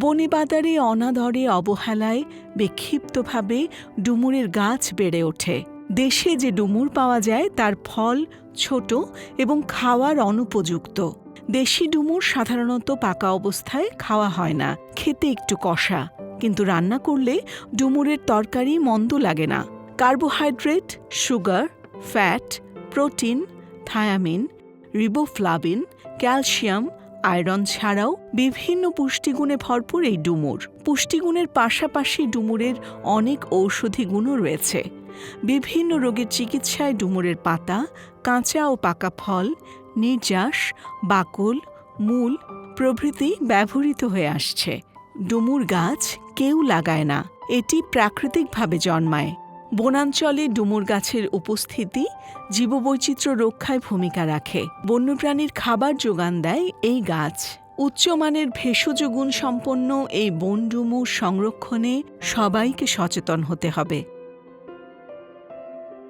বনেবাদারে অনাদরে অবহেলায় বিক্ষিপ্তভাবে ডুমুরের গাছ বেড়ে ওঠে। দেশে যে ডুমুর পাওয়া যায় তার ফল ছোট এবং খাওয়ার অনুপযুক্ত। দেশি ডুমুর সাধারণত পাকা অবস্থায় খাওয়া হয় না, খেতে একটু কষা, কিন্তু রান্না করলে ডুমুরের তরকারি মন্দ লাগে না। Carbohydrate, sugar, fat, protein, thymine, riboflavin, calcium, iron ছাড়াও বিভিন্ন পুষ্টিগুণে ভরপুর এই ডুমুর। পুষ্টিগুণের পাশাপাশি ডুমুরের অনেক ঔষধি গুণও রয়েছে। বিভিন্ন রোগের চিকিৎসায় ডুমুরের পাতা, কাঁচা ও পাকা ফল, নির্যাস, বাকল, মূল প্রভৃতি ব্যবহৃত হয়ে আসছে। ডুমুর গাছ কেউ লাগায় না, এটি প্রাকৃতিকভাবে জন্মায়। বনাঞ্চলে ডুমুর গাছের উপস্থিতি জীববৈচিত্র্য রক্ষায় ভূমিকা রাখে। বন্যপ্রাণীর খাবার যোগান দেয় এই গাছ। উচ্চমানের ভেষজ গুণসম্পন্ন এই বন ডুমুর সংরক্ষণে সবাইকে সচেতন হতে হবে।